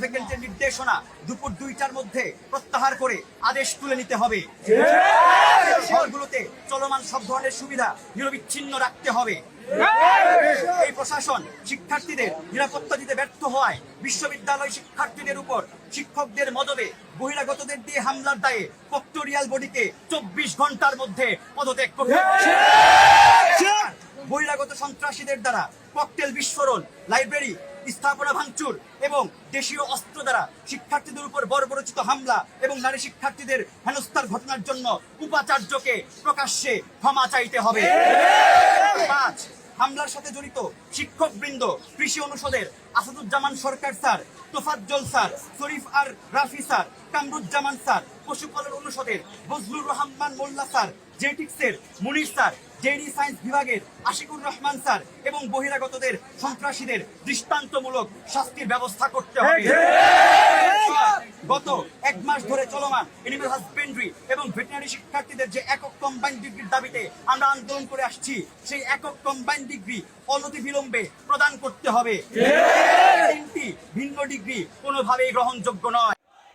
সেকেন্ডের নির্দেশনা দুপুর 2টার মধ্যে প্রত্যাহার করে আদেশ তুলে নিতে হবে। শহরগুলোতে চলমান সব ধরনের সুবিধা নিরবিচ্ছিন্ন রাখতে হবে। এই প্রশাসন শিক্ষার্থীদের নিরাপত্তা দিতে ব্যর্থ হওয়ায় বিশ্ববিদ্যালয় শিক্ষার্থীদের উপর শিক্ষকদের মদদে বহিরাগতদের দিয়ে হামলার দায়ে ফ্যাক্টরিয়াল বডিকে 24 ঘন্টার মধ্যে পদত্যাগ করতে হবে। বহিরাগত সন্ত্রাসীদের দ্বারা ককটেল বিস্ফোরণ, লাইব্রেরি স্থাপনা ভাঙচুর এবং দেশীয় অস্ত্র দ্বারা শিক্ষার্থীদের উপর বর্বরচিত হামলা এবং নারী শিক্ষার্থীদের হেনস্থার ঘটনার জন্য উপাচার্যকে প্রকাশ্যে ক্ষমা চাইতে হবে। 5, হামলার সাথে জড়িত শিক্ষকবৃন্দ, কৃষি অনুষদের আসাদুজ্জামান সরকার স্যার, তোফাজ্জল স্যার, শরীফ আর রাফি স্যার, কামরুজ্জামান স্যার, পশুপালন অনুষদের বজলুর রহমান মোল্লা স্যার, জেটিক্সের মুনির স্যার, জেডি সায়েন্স বিভাগের আশিকুর রহমান স্যার এবং বহিরাগতদের সন্ত্রাসীদের দৃষ্টান্তমূলক শাস্তির ব্যবস্থা করতে হবে। গত 1 মাস ধরে চলমান এনিম্যাল হাজবেন্ডারি এবং ভেটেরিনারি শিক্ষার্থীদের যে একক কম্বাইন্ড ডিগ্রির দাবিতে আমরা আন্দোলন করে আসছি, সেই একক কম্বাইন্ড ডিগ্রি অনতিবিলম্বে প্রদান করতে হবে। 3টি ভিন্ন ডিগ্রি কোনোভাবেই গ্রহণযোগ্য নয়।